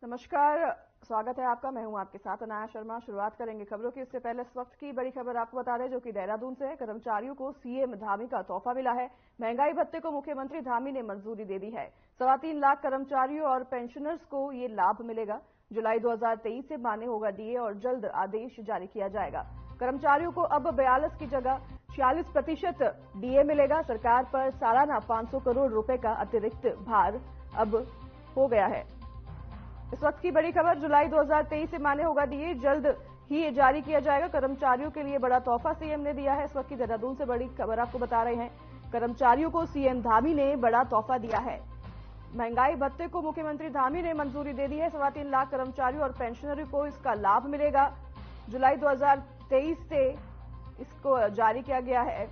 नमस्कार, स्वागत है आपका। मैं हूं आपके साथ अनाया शर्मा। शुरुआत करेंगे खबरों की। इससे पहले इस वक्त की बड़ी खबर आपको बता दें, जो कि देहरादून से है। कर्मचारियों को सीएम धामी का तोहफा मिला है। महंगाई भत्ते को मुख्यमंत्री धामी ने मंजूरी दे दी है। 3.25 लाख कर्मचारियों और पेंशनर्स को ये लाभ मिलेगा। जुलाई 2023 से मान्य होगा डीए और जल्द आदेश जारी किया जाएगा। कर्मचारियों को अब 42 की जगह 46% डीए मिलेगा। सरकार पर सालाना 500 करोड़ रुपए का अतिरिक्त भार अब हो गया है। इस वक्त की बड़ी खबर, जुलाई 2023 से मान्य होगा डीए, जल्द ही ये जारी किया जाएगा। कर्मचारियों के लिए बड़ा तोहफा सीएम ने दिया है। इस वक्त की देहरादून से बड़ी खबर आपको बता रहे हैं। कर्मचारियों को सीएम धामी ने बड़ा तोहफा दिया है। महंगाई भत्ते को मुख्यमंत्री धामी ने मंजूरी दे दी है। 3.25 लाख कर्मचारियों और पेंशनरों को इसका लाभ मिलेगा। जुलाई 2023 से इसको जारी किया गया है।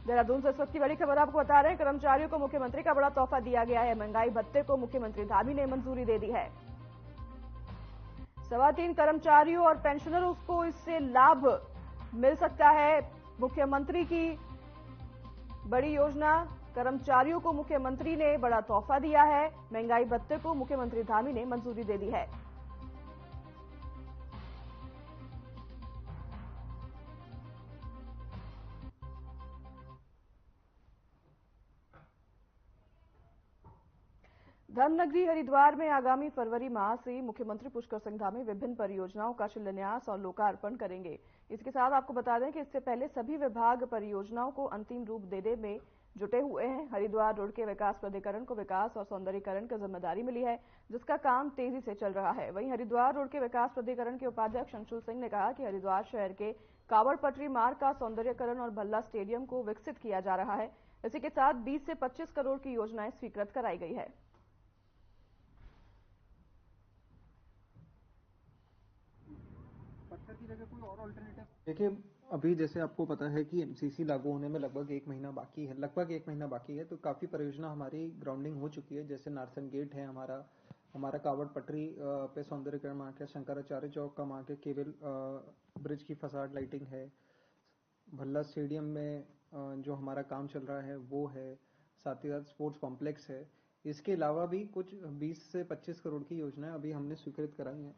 देहरादून से इस वक्त की बड़ी खबर आपको बता रहे हैं। कर्मचारियों को मुख्यमंत्री का बड़ा तोहफा दिया गया है। महंगाई भत्ते को मुख्यमंत्री धामी ने मंजूरी दे दी है। 3.25 कर्मचारियों और पेंशनरों को इससे लाभ मिल सकता है। मुख्यमंत्री की बड़ी योजना, कर्मचारियों को मुख्यमंत्री ने बड़ा तोहफा दिया है। महंगाई भत्ते को मुख्यमंत्री धामी ने मंजूरी दे दी है। धर्मनगरी हरिद्वार में आगामी फरवरी माह से मुख्यमंत्री पुष्कर सिंह धामी विभिन्न परियोजनाओं का शिलान्यास और लोकार्पण करेंगे। इसके साथ आपको बता दें कि इससे पहले सभी विभाग परियोजनाओं को अंतिम रूप देने में जुटे हुए हैं। हरिद्वार रोड के विकास प्राधिकरण को विकास और सौंदर्यीकरण की जिम्मेदारी मिली है, जिसका काम तेजी से चल रहा है। वहीं हरिद्वार रोड के विकास प्राधिकरण के उपाध्यक्ष अंशुल सिंह ने कहा कि हरिद्वार शहर के कावड़ पटरी मार्ग का सौंदर्यीकरण और भल्ला स्टेडियम को विकसित किया जा रहा है। इसी के साथ 20 से 25 करोड़ की योजनाएं स्वीकृत कराई गई है। देखिए, अभी जैसे आपको पता है कि एमसीसी लागू होने में लगभग एक महीना बाकी है, तो काफ़ी परियोजना हमारी ग्राउंडिंग हो चुकी है। जैसे नारसन गेट है हमारा कावड़ पटरी पे सौंदर्यीकरण वहाँ के, शंकराचार्य चौक का वहाँ के केबल ब्रिज की फसाड लाइटिंग है, भल्ला स्टेडियम में जो हमारा काम चल रहा है वो है, साथ ही साथ स्पोर्ट्स कॉम्प्लेक्स है। इसके अलावा भी कुछ 20 से 25 करोड़ की योजनाएं अभी हमने स्वीकृत कराई हैं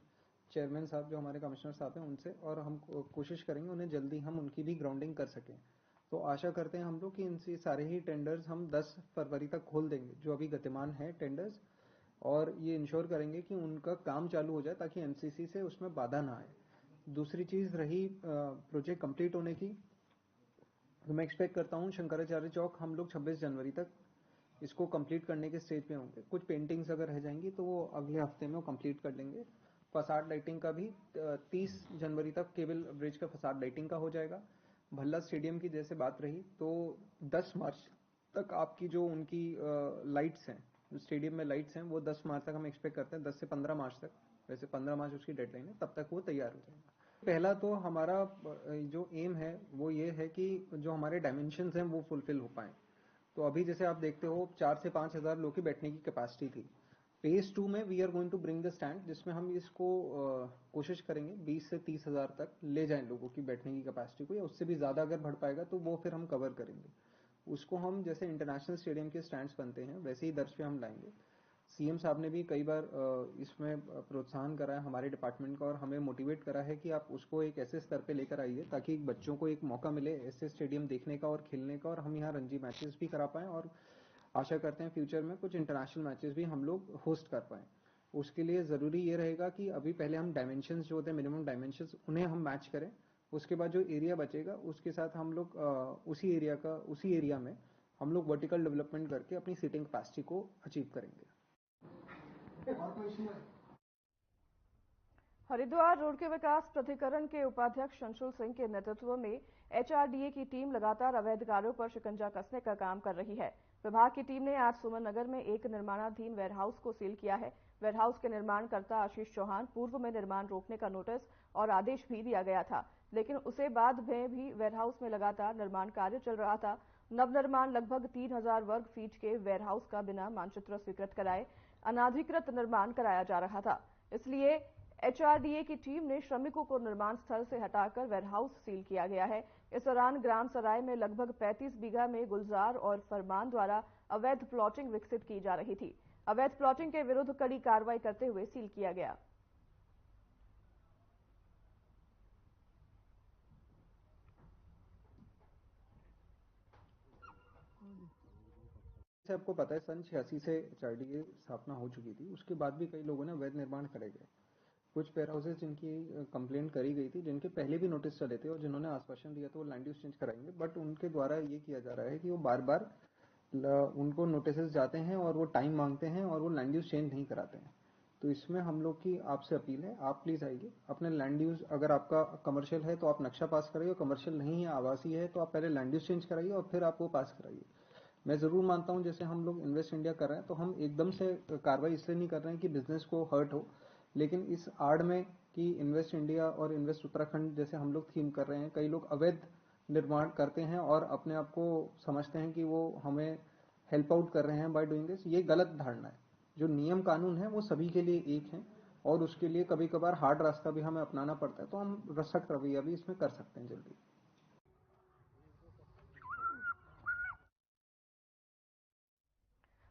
चेयरमैन साहब, जो हमारे कमिश्नर साहब हैं, उनसे, और हम कोशिश करेंगे उन्हें जल्दी हम उनकी भी ग्राउंडिंग कर सकें। तो आशा करते हैं हम लोग कि इनसे सारे ही टेंडर्स हम 10 फरवरी तक खोल देंगे, जो अभी गतिमान है टेंडर्स, और ये इंश्योर करेंगे कि उनका काम चालू हो जाए ताकि एमसीसी से उसमें बाधा ना आए। दूसरी चीज़ रही प्रोजेक्ट कंप्लीट होने की, तो मैं एक्सपेक्ट करता हूँ शंकराचार्य चौक हम लोग 26 जनवरी तक इसको कंप्लीट करने के स्टेज पे होंगे। कुछ पेंटिंग्स अगर रह जाएंगी तो वो अगले हफ्ते में कंप्लीट कर लेंगे। फसाड लाइटिंग का भी 30 जनवरी तक केबल ब्रिज का फसाड लाइटिंग का हो जाएगा। भल्ला स्टेडियम की जैसे बात रही, तो 10 मार्च तक आपकी जो उनकी लाइट्स हैं, जो स्टेडियम में लाइट्स हैं, वो 10 मार्च तक हम एक्सपेक्ट करते हैं, 10 से 15 मार्च तक। वैसे 15 मार्च उसकी डेडलाइन है, तब तक वो तैयार हो जाएगा। पहला तो हमारा जो एम है वो ये है कि जो हमारे डायमेंशंस हैं वो फुलफिल हो पाए। तो अभी जैसे आप देखते हो 4 से 5 हज़ार लोग की बैठने की कैपेसिटी थी। फेज 2 में we are going to bring the stand, जिसमें हम इसको कोशिश करेंगे 20 से 30 हज़ार तक ले जाएं लोगों की बैठने की कैपेसिटी को, या उससे भी ज़्यादा अगर बढ़ पाएगा तो वो फिर हम कवर करेंगे। उसको हम जैसे इंटरनेशनल स्टेडियम के स्टैंड्स बनते हैं वैसे ही दर्ज पे हम लाएंगे। सीएम साहब ने भी कई बार इसमें प्रोत्साहन करा है हमारे डिपार्टमेंट का, और हमें मोटिवेट करा है कि आप उसको एक ऐसे स्तर पे लेकर आइए ताकि बच्चों को एक मौका मिले ऐसे स्टेडियम देखने का और खेलने का, और हम यहाँ रणजी मैचेस भी करा पाएं, और आशा करते हैं फ्यूचर में कुछ इंटरनेशनल मैचेस भी हम लोग होस्ट कर पाएं। उसके लिए ज़रूरी ये रहेगा कि अभी पहले हम डायमेंशंस जो होते हैं, मिनिमम डायमेंशंस, उन्हें हम मैच करें। उसके बाद जो एरिया बचेगा उसके साथ हम लोग उसी एरिया में हम लोग वर्टिकल डेवलपमेंट करके अपनी सीटिंग कैपेसिटी को अचीव करेंगे। हरिद्वार रोड के विकास प्राधिकरण के उपाध्यक्ष अंशुल सिंह के नेतृत्व में एचआरडीए की टीम लगातार अवैध कार्यों पर शिकंजा कसने का काम कर रही है। विभाग की टीम ने आज सुमन नगर में एक निर्माणाधीन वेयरहाउस को सील किया है। वेयरहाउस के निर्माणकर्ता आशीष चौहान पूर्व में निर्माण रोकने का नोटिस और आदेश भी दिया गया था, लेकिन उसे बाद में भी वेयरहाउस में लगातार निर्माण कार्य चल रहा था। नवनिर्माण लगभग 3000 वर्ग फीट के वेयरहाउस का बिना मानचित्र स्वीकृत कराए अनाधिकृत निर्माण कराया जा रहा था। इसलिए एचआरडीए की टीम ने श्रमिकों को निर्माण स्थल से हटाकर वेयरहाउस सील किया गया है। इस दौरान ग्राम सराय में लगभग 35 बीघा में गुलजार और फरमान द्वारा अवैध प्लॉटिंग विकसित की जा रही थी। अवैध प्लॉटिंग के विरुद्ध कड़ी कार्रवाई करते हुए सील किया गया। जैसे आपको पता है सन 86 से HRD की स्थापना हो चुकी थी, उसके बाद भी कई लोगों ने अवैध निर्माण करे गए। कुछ वेयर हाउसेज जिनकी कंप्लेंट करी गई थी, जिनके पहले भी नोटिस चले थे और जिन्होंने आश्वासन दिया था वो लैंड यूज चेंज कराएंगे, बट उनके द्वारा ये किया जा रहा है कि वो बार बार उनको नोटिस जाते हैं और वो टाइम मांगते हैं और वो लैंड यूज चेंज नहीं कराते हैं। तो इसमें हम लोग की आपसे अपील है, आप प्लीज आइए अपने लैंड यूज, अगर आपका कमर्शियल है तो आप नक्शा पास कराइए, कमर्शियल नहीं है आवासीय है तो आप पहले लैंड यूज चेंज कराइए और फिर आप वो पास कराइए। मैं जरूर मानता हूं जैसे हम लोग इन्वेस्ट इंडिया कर रहे हैं तो हम एकदम से कार्रवाई इसलिए नहीं कर रहे हैं कि बिजनेस को हर्ट हो, लेकिन इस आड़ में कि इन्वेस्ट इंडिया और इन्वेस्ट उत्तराखंड जैसे हम लोग थीम कर रहे हैं, कई लोग अवैध निर्माण करते हैं और अपने आप को समझते हैं कि वो हमें हेल्प आउट कर रहे हैं बाय डूइंग दिस। ये गलत धारणा है। जो नियम कानून है वो सभी के लिए एक है और उसके लिए कभी कभार हार्ड रास्ता भी हमें अपनाना पड़ता है, तो हम सख्त रवैया भी इसमें कर सकते हैं जल्दी।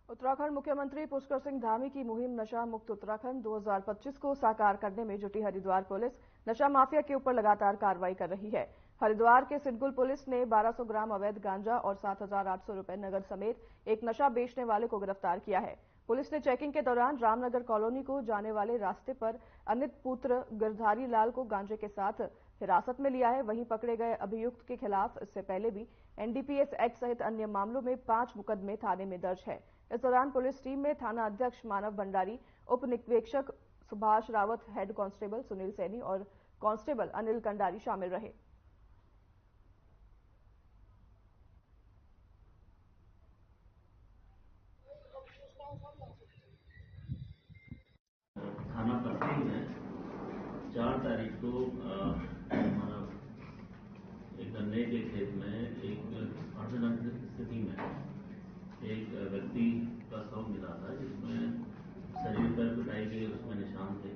उत्तराखंड मुख्यमंत्री पुष्कर सिंह धामी की मुहिम नशा मुक्त उत्तराखंड 2025 को साकार करने में जुटी हरिद्वार पुलिस नशा माफिया के ऊपर लगातार कार्रवाई कर रही है। हरिद्वार के सिडकुल पुलिस ने 1200 ग्राम अवैध गांजा और 7,800 रुपए नगद समेत एक नशा बेचने वाले को गिरफ्तार किया है। पुलिस ने चेकिंग के दौरान रामनगर कॉलोनी को जाने वाले रास्ते पर अनित पुत्र गिरधारी लाल को गांजे के साथ हिरासत में लिया है। वहीं पकड़े गए अभियुक्त के खिलाफ इससे पहले भी NDPS एक्ट सहित अन्य मामलों में 5 मुकदमे थाने में दर्ज है। इस दौरान पुलिस टीम में थाना अध्यक्ष मानव भंडारी, उप निरीक्षक सुभाष रावत, हेड कांस्टेबल सुनील सैनी और कांस्टेबल अनिल कंडारी शामिल रहे। थाना पट्टी में 4 तारीख को हमारा एक गन्ने के खेत में एक अर्धनग्न स्थिति में एक व्यक्ति का शव मिला था, जिसमें शरीर पर पिटाई के उसमें निशान थे।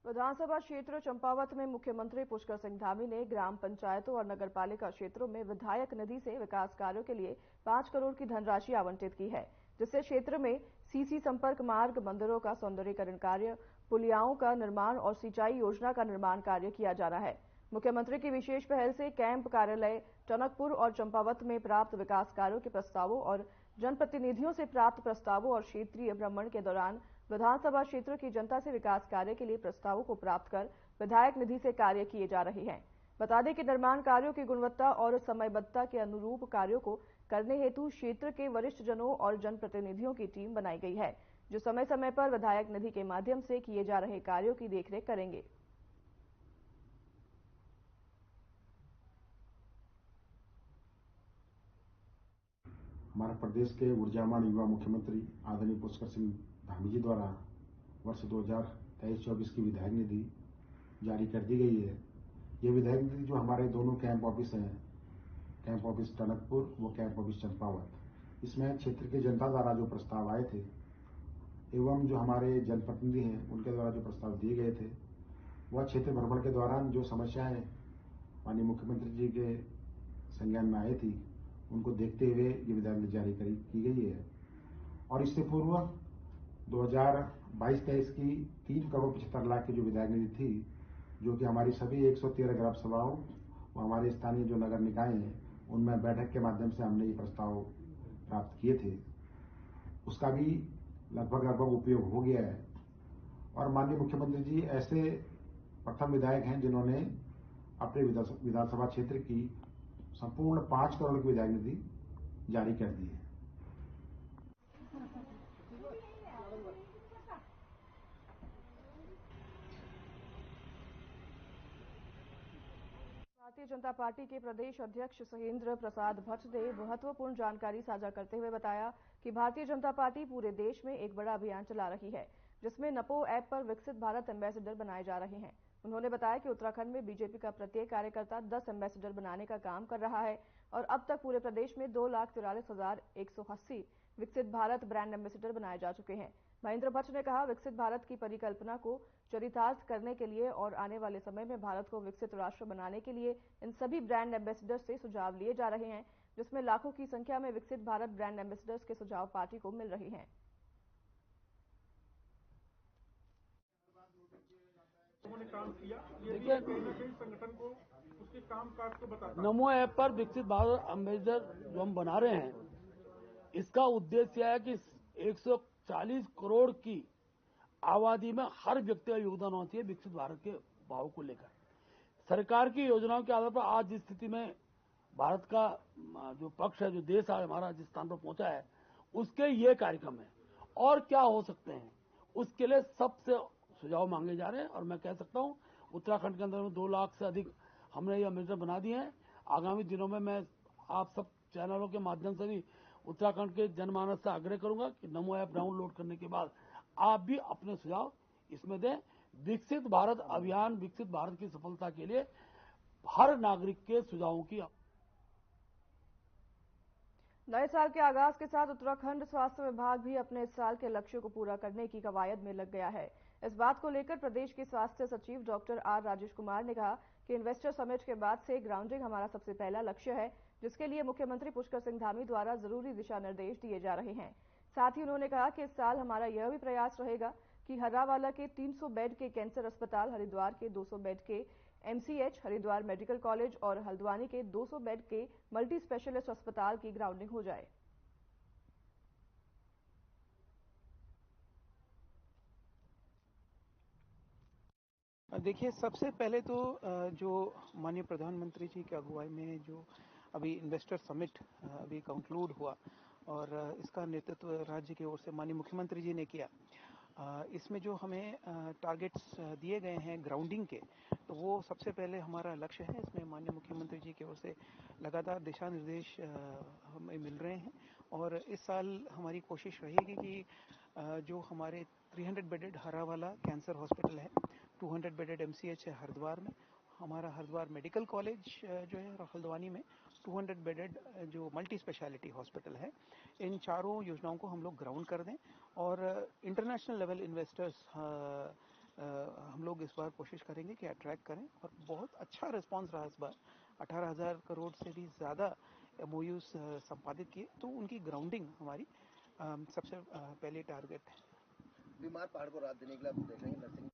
विधानसभा क्षेत्र चंपावत में मुख्यमंत्री पुष्कर सिंह धामी ने ग्राम पंचायतों और नगरपालिका क्षेत्रों में विधायक निधि से विकास कार्यों के लिए 5 करोड़ की धनराशि आवंटित की है, जिससे क्षेत्र में सीसी संपर्क मार्ग, मंदिरों का सौंदर्यीकरण कार्य, पुलियाओं का निर्माण और सिंचाई योजना का निर्माण कार्य किया जा रहा है। मुख्यमंत्री की विशेष पहल से कैंप कार्यालय टनकपुर और चंपावत में प्राप्त विकास कार्यों के प्रस्तावों और जनप्रतिनिधियों से प्राप्त प्रस्तावों और क्षेत्रीय भ्रमण के दौरान विधानसभा क्षेत्र की जनता से विकास कार्य के लिए प्रस्तावों को प्राप्त कर विधायक निधि से कार्य किए जा रहे हैं। बता दें कि निर्माण कार्यों की गुणवत्ता और समयबद्धता के अनुरूप कार्यों को करने हेतु क्षेत्र के वरिष्ठ जनों और जनप्रतिनिधियों की टीम बनाई गई है, जो समय समय पर विधायक निधि के माध्यम से किए जा रहे कार्यों की देखरेख करेंगे। हमारे प्रदेश के ऊर्जावान युवा मुख्यमंत्री आदरणीय पुष्कर सिंह धामी जी द्वारा वर्ष 2023-24 की विधायक निधि जारी कर दी गई है। ये विधायक निधि जो हमारे दोनों कैंप ऑफिस हैं, कैंप ऑफिस टनकपुर व कैंप ऑफिस चंपावत, इसमें क्षेत्र की जनता द्वारा जो प्रस्ताव आए थे एवं जो हमारे जनप्रतिनिधि हैं उनके द्वारा जो प्रस्ताव दिए गए थे, वह क्षेत्र भ्रमण के दौरान जो समस्याएं माननीय मुख्यमंत्री जी के संज्ञान में आई थी, उनको देखते हुए ये विधायक निधि जारी की गई है। और इससे पूर्व 2022-23 की 3 करोड़ 75 लाख की जो विधायक निधि थी, जो कि हमारी सभी 113 ग्राम सभाओं व हमारे स्थानीय जो नगर निकाय हैं उनमें बैठक के माध्यम से हमने ये प्रस्ताव प्राप्त किए थे, उसका भी लगभग उपयोग हो गया है। और माननीय मुख्यमंत्री जी ऐसे प्रथम विधायक हैं जिन्होंने अपने विधानसभा क्षेत्र की संपूर्ण 5 करोड़ की विधायक निधि जारी कर दी है। भारतीय जनता पार्टी के प्रदेश अध्यक्ष सहेंद्र प्रसाद भट्ट ने महत्वपूर्ण जानकारी साझा करते हुए बताया कि भारतीय जनता पार्टी पूरे देश में एक बड़ा अभियान चला रही है, जिसमें नपो ऐप पर विकसित भारत एम्बेसडर बनाए जा रहे हैं। उन्होंने बताया कि उत्तराखंड में बीजेपी का प्रत्येक कार्यकर्ता 10 एम्बेसडर बनाने का काम कर रहा है और अब तक पूरे प्रदेश में 2,43,180 विकसित भारत ब्रांड एम्बेसडर बनाए जा चुके हैं। महेंद्र भट्ट ने कहा, विकसित भारत की परिकल्पना को चरितार्थ करने के लिए और आने वाले समय में भारत को विकसित राष्ट्र बनाने के लिए इन सभी ब्रांड एम्बेसडर से सुझाव लिए जा रहे हैं, जिसमें लाखों की संख्या में विकसित भारत ब्रांड एम्बेसडर्स के सुझाव पार्टी को मिल रहे हैं। उन्होंने काम किया, देखिए कहीं ना कहीं संगठन को उसके काम काज को बताता है। नमो ऐप पर विकसित भारत एम्बेसडर जो हम बना रहे हैं, इसका उद्देश्य है कि 140 करोड़ की आबादी में हर व्यक्ति का योगदान होना चाहिए विकसित भारत के भाव को लेकर। सरकार की योजनाओं के आधार पर आज जिस स्थिति में भारत का जो पक्ष है, जो देश है हमारा जिस स्थान पर पहुंचा है, उसके ये कार्यक्रम है। और क्या हो सकते हैं, उसके लिए सबसे सुझाव मांगे जा रहे हैं। और मैं कह सकता हूं उत्तराखंड के अंदर में 2 लाख से अधिक हमने ये एम्बेसडर बना दिए हैं। आगामी दिनों में मैं आप सब चैनलों के माध्यम से भी उत्तराखंड के जनमानस से आग्रह करूंगा कि नमो ऐप डाउनलोड करने के बाद आप भी अपने सुझाव इसमें दें। विकसित भारत अभियान, विकसित भारत की सफलता के लिए हर नागरिक के सुझावों की। नए साल के आगाज के साथ उत्तराखंड स्वास्थ्य विभाग भी अपने इस साल के लक्ष्यों को पूरा करने की कवायद में लग गया है। इस बात को लेकर प्रदेश के स्वास्थ्य सचिव डॉक्टर आर राजेश कुमार ने कहा कि इन्वेस्टर समिट के बाद से ग्राउंडिंग हमारा सबसे पहला लक्ष्य है, जिसके लिए मुख्यमंत्री पुष्कर सिंह धामी द्वारा जरूरी दिशा निर्देश दिए जा रहे हैं। साथ ही उन्होंने कहा कि इस साल हमारा यह भी प्रयास रहेगा कि हर्रावाला के 300 बेड के कैंसर अस्पताल, हरिद्वार के 200 बेड के MCH, हरिद्वार मेडिकल कॉलेज और हल्द्वानी के 200 बेड के मल्टी स्पेशलिस्ट अस्पताल की ग्राउंडिंग हो जाए। देखिए, सबसे पहले तो जो माननीय प्रधानमंत्री जी की अगुवाई में जो अभी इन्वेस्टर समिट अभी कंक्लूड हुआ और इसका नेतृत्व राज्य की ओर से माननीय मुख्यमंत्री जी ने किया, इसमें जो हमें टारगेट्स दिए गए हैं ग्राउंडिंग के, तो वो सबसे पहले हमारा लक्ष्य है। इसमें माननीय मुख्यमंत्री जी की ओर से लगातार दिशा निर्देश हमें मिल रहे हैं और इस साल हमारी कोशिश रहेगी कि जो हमारे 300 बेडेड हर्रावाला कैंसर हॉस्पिटल है, 200 बेडेड MCH है हरिद्वार में, हमारा हरिद्वार मेडिकल कॉलेज जो है और हल्द्वानी में 200 बेडेड जो मल्टी स्पेशलिटी हॉस्पिटल है, इन चारों योजनाओं को हम लोग ग्राउंड कर दें और इंटरनेशनल लेवल इन्वेस्टर्स हम लोग इस बार कोशिश करेंगे कि अट्रैक्ट करें। और बहुत अच्छा रिस्पांस रहा इस बार, 18,000 करोड़ से भी ज़्यादा MOUs संपादित किए, तो उनकी ग्राउंडिंग हमारी सबसे पहले टारगेट है। बीमार पहाड़ को राहत देने के लिए आप देख रहे हैं नर्सिंग।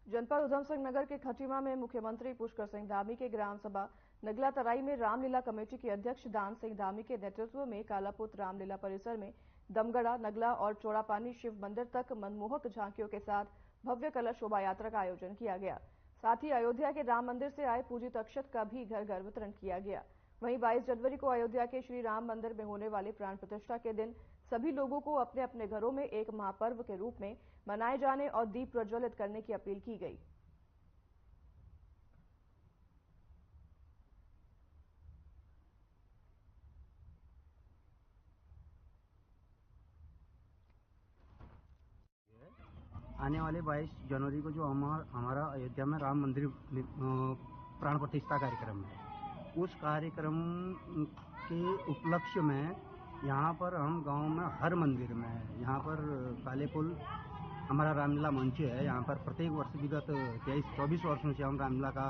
जनपद उधम सिंह नगर के खटीमा में मुख्यमंत्री पुष्कर सिंह धामी के ग्राम सभा नगला तराई में रामलीला कमेटी के अध्यक्ष दान सिंह धामी के नेतृत्व में कालापुत रामलीला परिसर में दमगढ़ा, नगला और चौड़ापानी शिव मंदिर तक मनमोहक झांकियों के साथ भव्य कलश शोभा यात्रा का आयोजन किया गया। साथ ही अयोध्या के राम मंदिर से आए पूजित अक्षत का भी घर घर वितरण किया गया। वहीं 22 जनवरी को अयोध्या के श्री राम मंदिर में होने वाले प्राण प्रतिष्ठा के दिन सभी लोगों को अपने अपने घरों में एक महापर्व के रूप में मनाए जाने और दीप प्रज्वलित करने की अपील की गई। आने वाले 22 जनवरी को जो हमारा अयोध्या में राम मंदिर प्राण प्रतिष्ठा कार्यक्रम है, उस कार्यक्रम के उपलक्ष्य में यहाँ पर हम गांव में हर मंदिर में, यहाँ पर कालेपुल हमारा रामलीला मंच है, यहाँ पर प्रत्येक वर्ष विगत 23-24 वर्षों से हम रामलीला का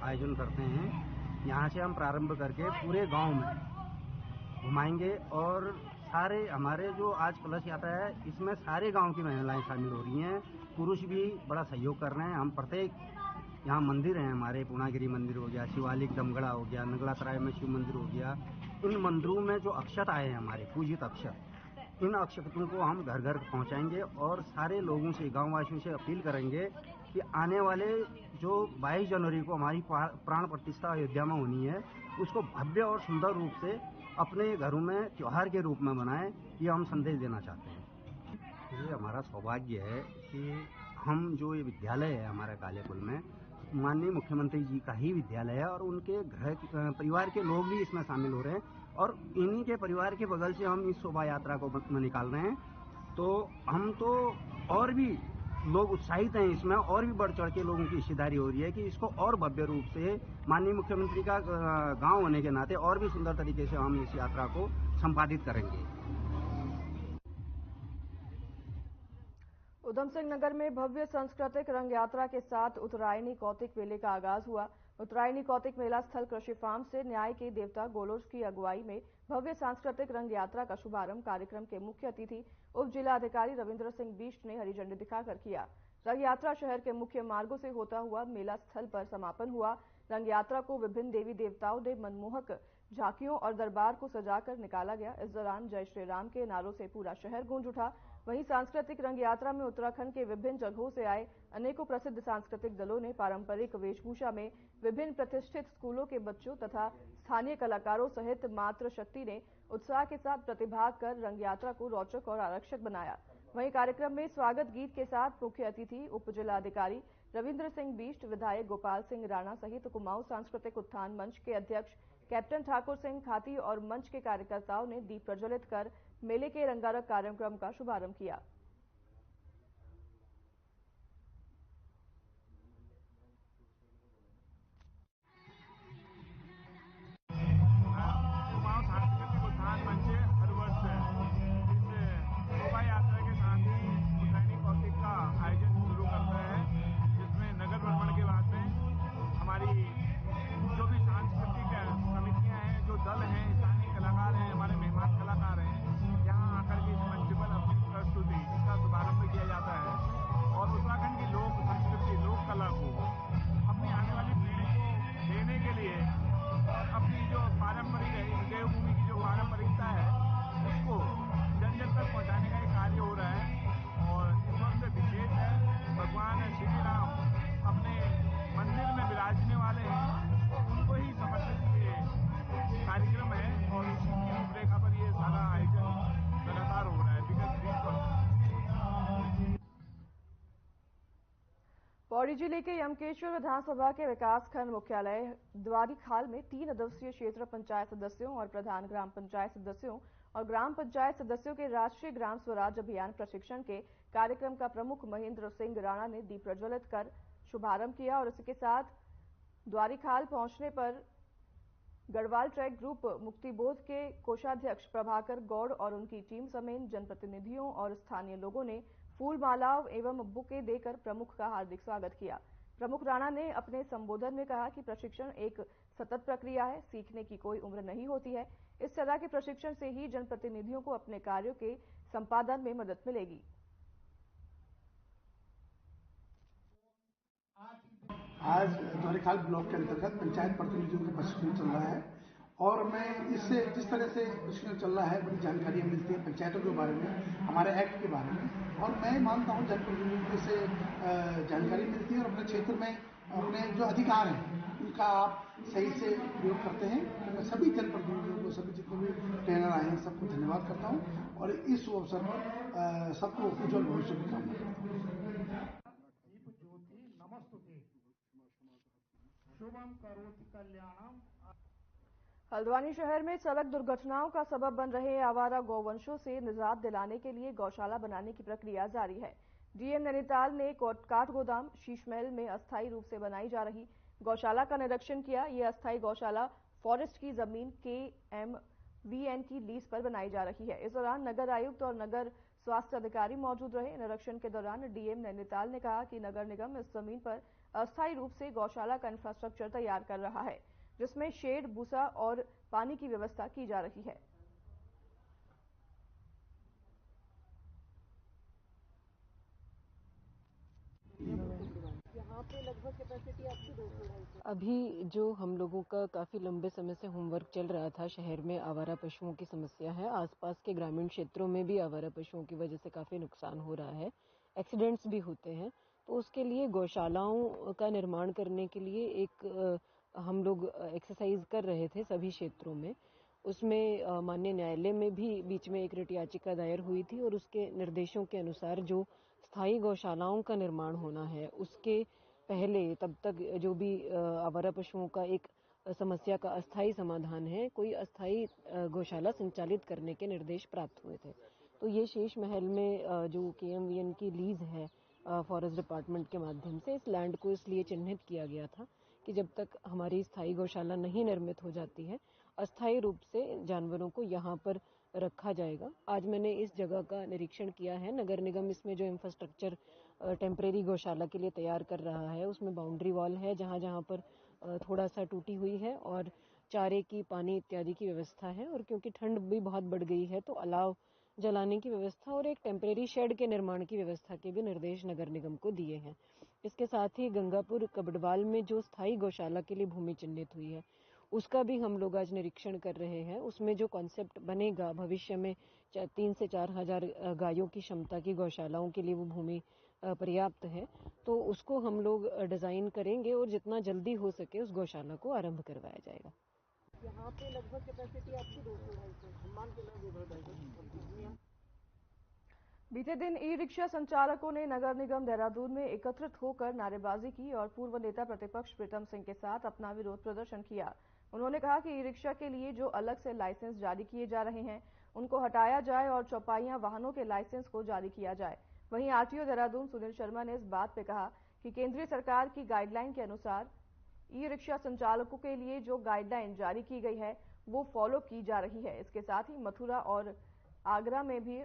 आयोजन करते हैं। यहाँ से हम प्रारंभ करके पूरे गांव में घुमाएंगे और सारे हमारे जो आज कलश यात्रा है, इसमें सारे गांव की महिलाएं शामिल हो रही हैं, पुरुष भी बड़ा सहयोग कर रहे हैं। हम प्रत्येक यहाँ मंदिर हैं हमारे, पूर्णागिरी मंदिर हो गया, शिवालिक दमगढ़ा हो गया, नगला तराई में शिव मंदिर हो गया, इन मंदिरों में जो अक्षत आए हैं हमारे पूजित अक्षत, इन अक्षतों को हम घर घर पहुँचाएंगे और सारे लोगों से, गाँव वासियों से अपील करेंगे कि आने वाले जो 22 जनवरी को हमारी प्राण प्रतिष्ठा अयोध्या में होनी है, उसको भव्य और सुंदर रूप से अपने घरों में त्योहार के रूप में मनाएं, ये हम संदेश देना चाहते हैं। ये हमारा सौभाग्य है कि हम जो ये विद्यालय है हमारे कालेपुल में, माननीय मुख्यमंत्री जी का ही विद्यालय है और उनके घर परिवार के लोग भी इसमें शामिल हो रहे हैं और इन्हीं के परिवार के बगल से हम इस शोभा यात्रा को निकाल रहे हैं। तो हम तो और भी लोग उत्साहित हैं इसमें, और भी बढ़ चढ़ के लोगों की हिस्सेदारी हो रही है कि इसको और भव्य रूप से माननीय मुख्यमंत्री का गांव होने के नाते और भी सुंदर तरीके से हम इस यात्रा को संपादित करेंगे। उधम सिंह नगर में भव्य सांस्कृतिक रंग यात्रा के साथ उत्तरायणी कौतिक मेले का आगाज हुआ। उत्तरायणी कौतिक मेला स्थल कृषि फार्म से न्याय के देवता गोलोज की अगुवाई में भव्य सांस्कृतिक रंग यात्रा का शुभारंभ कार्यक्रम के मुख्य अतिथि उप जिलाधिकारी रविंद्र सिंह बिष्ट ने हरी झंडी दिखाकर किया। रंग यात्रा शहर के मुख्य मार्गों से होता हुआ मेला स्थल पर समापन हुआ। रंग यात्रा को विभिन्न देवी देवताओं ने मनमोहक झांकियों और दरबार को सजाकर निकाला गया। इस दौरान जय श्री राम के नारों से पूरा शहर गूंज उठा। वहीं सांस्कृतिक रंग यात्रा में उत्तराखंड के विभिन्न जगहों से आए अनेकों प्रसिद्ध सांस्कृतिक दलों ने पारंपरिक वेशभूषा में विभिन्न प्रतिष्ठित स्कूलों के बच्चों तथा स्थानीय कलाकारों सहित मातृशक्ति ने उत्साह के साथ प्रतिभाग कर रंग यात्रा को रोचक और आकर्षक बनाया। वहीं कार्यक्रम में स्वागत गीत के साथ मुख्य अतिथि उप जिलाधिकारी रविंद्र सिंह बिष्ट, विधायक गोपाल सिंह राणा सहित कुमाऊं सांस्कृतिक उत्थान मंच के अध्यक्ष कैप्टन ठाकुर सिंह खाती और मंच के कार्यकर्ताओं ने दीप प्रज्वलित कर मेले के रंगारंग कार्यक्रम का शुभारंभ किया। कुमाऊं सांस्कृतिक उत्थान मंच हर वर्ष इस शोभा यात्रा के साथ ही उत्तरायणी कौतिक का आयोजन शुरू करता है, जिसमें नगर भ्रमण के बाद में हमारी जो भी सांस्कृतिक समितियां हैं, जो दल हैं, स्थानीय कलाकार हैं, हमारे मेहमान कलाकार हैं, यहाँ आकर के इस मंच पर अपनी प्रस्तुति इसका शुभारंभ किया जाता है और उत्तराखंड की लोक संस्कृति, लोक कला को अपनी आने वाली पीढ़ी को देने के लिए और अपनी जो पारंपरिक है, देवभूमि की जो पारंपरिकता है, उसको जन जन तक पहुँचाने का एक कार्य हो रहा है। और इस वक्त विशेष है, भगवान श्री राम अपने मंदिर में विराजने वाले हैं, उनको ही समर्पित कार्यक्रम है और उसी की रूपरेखा पर ये सारा आयोजन लगातार हो रहा है विगत 20 वर्षों। पौड़ी जिले के यमकेश्वर विधानसभा के विकासखंड मुख्यालय द्वारीखाल में 3 दिवसीय क्षेत्र पंचायत सदस्यों और प्रधान ग्राम पंचायत सदस्यों और ग्राम पंचायत सदस्यों के राष्ट्रीय ग्राम स्वराज अभियान प्रशिक्षण के कार्यक्रम का प्रमुख महेंद्र सिंह राणा ने दीप प्रज्वलित कर शुभारंभ किया और इसके साथ द्वारीखाल पहुंचने पर गढ़वाल ट्रैक ग्रुप मुक्तिबोध के कोषाध्यक्ष प्रभाकर गौड़ और उनकी टीम समेत जनप्रतिनिधियों और स्थानीय लोगों ने फूल मालाओं एवं बुके देकर प्रमुख का हार्दिक स्वागत किया। प्रमुख राणा ने अपने संबोधन में कहा कि प्रशिक्षण एक सतत प्रक्रिया है, सीखने की कोई उम्र नहीं होती है। इस तरह के प्रशिक्षण से ही जनप्रतिनिधियों को अपने कार्यों के संपादन में मदद मिलेगी। आज द्वारीखाल ब्लॉक के अंतर्गत पंचायत प्रतिनिधियों का प्रशिक्षण चल रहा है और मैं इससे जिस तरह से प्रशिक्षण चल रहा है बड़ी जानकारियाँ मिलती है पंचायतों के बारे में, हमारे एक्ट के बारे में, और मैं मानता हूँ जनप्रतिनिधियों से जानकारी मिलती है और अपने क्षेत्र में अपने जो अधिकार हैं उनका आप सही से उपयोग करते हैं। तो मैं सभी जनप्रतिनिधियों को, सभी जितने भी ट्रेनर आए हैं, सबको धन्यवाद करता हूँ और इस अवसर पर सबको उज्जवल भविष्य की कामना करता हूँ। हल्द्वानी शहर में सड़क दुर्घटनाओं का सबब बन रहे आवारा गौवंशों से निजात दिलाने के लिए गौशाला बनाने की प्रक्रिया जारी है। डीएम नैनीताल ने काठगोदाम शीशमहल में अस्थायी रूप से बनाई जा रही गौशाला का निरीक्षण किया। ये अस्थायी गौशाला फॉरेस्ट की जमीन KMVN की लीज पर बनाई जा रही है। इस दौरान नगर आयुक्त और नगर स्वास्थ्य अधिकारी मौजूद रहे। निरीक्षण के दौरान डीएम नैनीताल ने कहा कि नगर निगम इस जमीन पर अस्थायी रूप से गौशाला का इंफ्रास्ट्रक्चर तैयार कर रहा है, जिसमें शेड, भूसा और पानी की व्यवस्था की जा रही है। यहाँ पे लगभग कैपेसिटी आपकी 200 है। अभी जो हम लोगों का काफ़ी लंबे समय से होमवर्क चल रहा था, शहर में आवारा पशुओं की समस्या है। आसपास के ग्रामीण क्षेत्रों में भी आवारा पशुओं की वजह से काफ़ी नुकसान हो रहा है, एक्सीडेंट्स भी होते हैं। तो उसके लिए गौशालाओं का निर्माण करने के लिए एक हम लोग एक्सरसाइज कर रहे थे सभी क्षेत्रों में। उसमें माननीय न्यायालय में भी बीच में एक रिट याचिका दायर हुई थी और उसके निर्देशों के अनुसार जो स्थायी गौशालाओं का निर्माण होना है उसके पहले तब तक जो भी आवारा पशुओं का एक समस्या का अस्थायी समाधान है, कोई अस्थायी गौशाला संचालित करने के निर्देश प्राप्त हुए थे। तो ये शेष महल में जो KMVN की लीज है फॉरेस्ट डिपार्टमेंट के माध्यम से। इस लैंड को इसलिए चिन्हित किया गया था कि जब तक हमारी स्थायी गौशाला नहीं निर्मित हो जाती है, अस्थायी रूप से जानवरों को यहाँ पर रखा जाएगा। आज मैंने इस जगह का निरीक्षण किया है। नगर निगम इसमें जो इंफ्रास्ट्रक्चर टेम्परेरी गौशाला के लिए तैयार कर रहा है, उसमें बाउंड्री वॉल है जहाँ जहाँ पर थोड़ा सा टूटी हुई है, और चारे की, पानी इत्यादि की व्यवस्था है। और क्योंकि ठंड भी बहुत बढ़ गई है, तो अलाव जलाने की व्यवस्था और एक टेम्परेरी शेड के निर्माण की व्यवस्था के भी निर्देश नगर निगम को दिए हैं। इसके साथ ही गंगापुर कबड़वाल में जो स्थायी गौशाला के लिए भूमि चिन्हित हुई है, उसका भी हम लोग आज निरीक्षण कर रहे हैं। उसमें जो कॉन्सेप्ट बनेगा, भविष्य में 3 से 4 हजार गायों की क्षमता की गौशालाओं के लिए वो भूमि पर्याप्त है, तो उसको हम लोग डिजाइन करेंगे और जितना जल्दी हो सके उस गौशाला को आरंभ करवाया जाएगा। यहाँ पे लगभग कैपेसिटी आपकी 200-250 सम्मान के लिए 200-250। बीते दिन ई रिक्शा संचालकों ने नगर निगम देहरादून में एकत्रित होकर नारेबाजी की और पूर्व नेता प्रतिपक्ष प्रीतम सिंह के साथ अपना विरोध प्रदर्शन किया। उन्होंने कहा कि ई रिक्शा के लिए जो अलग से लाइसेंस जारी किए जा रहे हैं, उनको हटाया जाए और चौपाइयां वाहनों के लाइसेंस को जारी किया जाए। वहीं आरटीओ देहरादून सुनील शर्मा ने इस बात पर कहा कि केंद्रीय सरकार की गाइडलाइन के अनुसार ई रिक्शा संचालकों के लिए जो गाइडलाइन जारी की गई है, वो फॉलो की जा रही है। इसके साथ ही मथुरा और आगरा में भी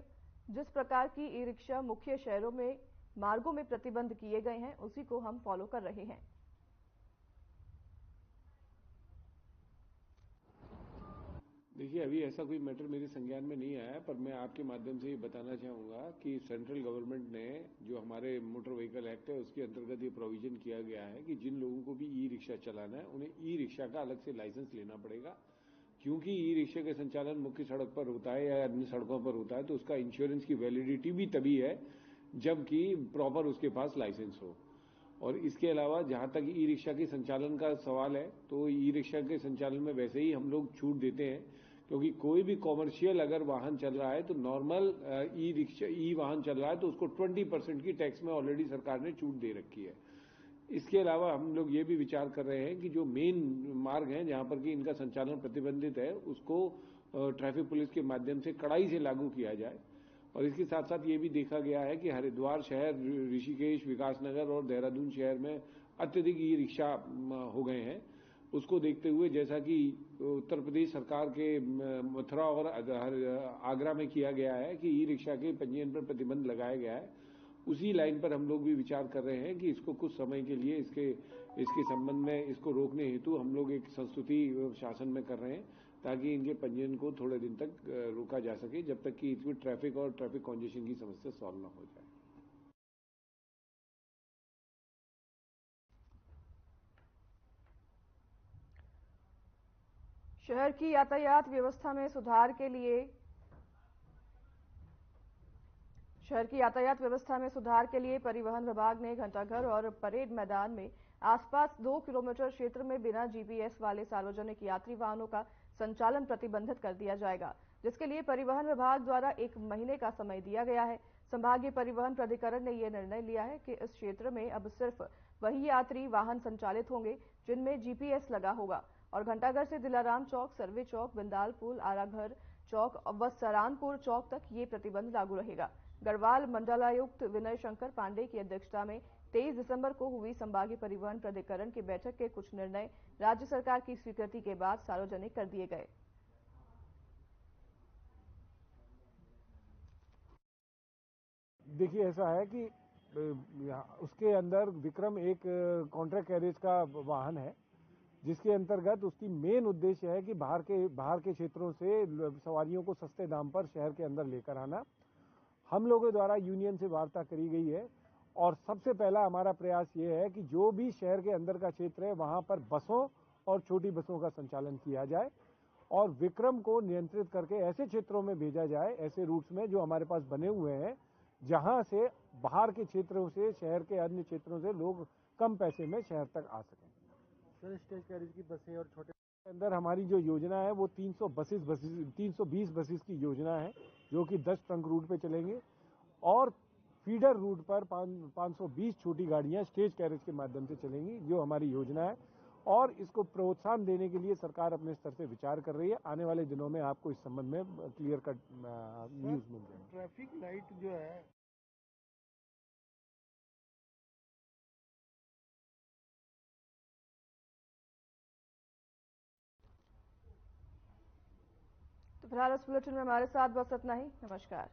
जिस प्रकार की ई रिक्शा मुख्य शहरों में मार्गों में प्रतिबंध किए गए हैं, उसी को हम फॉलो कर रहे हैं। देखिए, अभी ऐसा कोई मैटर मेरे संज्ञान में नहीं आया, पर मैं आपके माध्यम से ये बताना चाहूँगा कि सेंट्रल गवर्नमेंट ने जो हमारे मोटर व्हीकल एक्ट है, उसके अंतर्गत ये प्रोविजन किया गया है कि जिन लोगों को भी ई रिक्शा चलाना है, उन्हें ई रिक्शा का अलग से लाइसेंस लेना पड़ेगा। क्योंकि ई रिक्शा का संचालन मुख्य सड़क पर होता है या अन्य सड़कों पर होता है, तो उसका इंश्योरेंस की वैलिडिटी भी तभी है जबकि प्रॉपर उसके पास लाइसेंस हो। और इसके अलावा जहां तक ई रिक्शा के संचालन का सवाल है, तो ई रिक्शा के संचालन में वैसे ही हम लोग छूट देते हैं, क्योंकि कोई भी कॉमर्शियल अगर वाहन चल रहा है तो नॉर्मल ई रिक्शा ई वाहन चल रहा है तो उसको 20% की टैक्स में ऑलरेडी सरकार ने छूट दे रखी है। इसके अलावा हम लोग ये भी विचार कर रहे हैं कि जो मेन मार्ग हैं जहां पर कि इनका संचालन प्रतिबंधित है, उसको ट्रैफिक पुलिस के माध्यम से कड़ाई से लागू किया जाए। और इसके साथ साथ ये भी देखा गया है कि हरिद्वार शहर, ऋषिकेश, विकासनगर और देहरादून शहर में अत्यधिक ई रिक्शा हो गए हैं। उसको देखते हुए जैसा कि उत्तर प्रदेश सरकार के मथुरा और आगरा में किया गया है कि ई रिक्शा के पंजीयन पर प्रतिबंध लगाया गया है, उसी लाइन पर हम लोग भी विचार कर रहे हैं कि इसको कुछ समय के लिए इसके संबंध में इसको रोकने हेतु हम लोग एक संस्तुति शासन में कर रहे हैं, ताकि इनके पंजीयन को थोड़े दिन तक रोका जा सके, जब तक कि इसमें ट्रैफिक और ट्रैफिक कॉन्जेशन की समस्या सॉल्व न हो जाए। शहर की यातायात व्यवस्था में सुधार के लिए परिवहन विभाग ने घंटाघर और परेड मैदान में आसपास 2 किलोमीटर क्षेत्र में बिना जीपीएस वाले सार्वजनिक यात्री वाहनों का संचालन प्रतिबंधित कर दिया जाएगा, जिसके लिए परिवहन विभाग द्वारा 1 महीने का समय दिया गया है। संभागीय परिवहन प्राधिकरण ने यह निर्णय लिया है कि इस क्षेत्र में अब सिर्फ वही यात्री वाहन संचालित होंगे जिनमें जीपीएस लगा होगा, और घंटाघर से दिलाराम चौक, सर्वे चौक, बिंदाल पुल, आराघर चौक व सरानपुर चौक तक ये प्रतिबंध लागू रहेगा। गढ़वाल मंडलायुक्त विनय शंकर पांडे की अध्यक्षता में 23 दिसंबर को हुई संभागीय परिवहन प्राधिकरण की बैठक के कुछ निर्णय राज्य सरकार की स्वीकृति के बाद सार्वजनिक कर दिए गए। देखिए, ऐसा है कि उसके अंदर विक्रम एक कॉन्ट्रैक्ट कैरेज का वाहन है, जिसके अंतर्गत उसकी मेन उद्देश्य है कि बाहर के क्षेत्रों से सवारियों को सस्ते दाम पर शहर के अंदर लेकर आना। हम लोगों द्वारा यूनियन से वार्ता करी गई है और सबसे पहला हमारा प्रयास ये है कि जो भी शहर के अंदर का क्षेत्र है वहां पर बसों और छोटी बसों का संचालन किया जाए और विक्रम को नियंत्रित करके ऐसे क्षेत्रों में भेजा जाए, ऐसे रूट्स में जो हमारे पास बने हुए हैं, जहां से बाहर के क्षेत्रों से, शहर के अन्य क्षेत्रों से लोग कम पैसे में शहर तक आ सकें। सर, स्टेज कैरेज की बसें और छोटे अंदर हमारी जो योजना है वो 320 बसेस की योजना है, जो कि 10 ट्रंक रूट पे चलेंगे और फीडर रूट पर 520 छोटी गाड़ियां स्टेज कैरेज के माध्यम से चलेंगी, जो हमारी योजना है। और इसको प्रोत्साहन देने के लिए सरकार अपने स्तर से विचार कर रही है। आने वाले दिनों में आपको इस संबंध में क्लियर कट न्यूज मिल जाएगी। ट्रैफिक लाइट जो है फिलहाल इस बुलेटिन में हमारे साथ बस इतना ही। नमस्कार।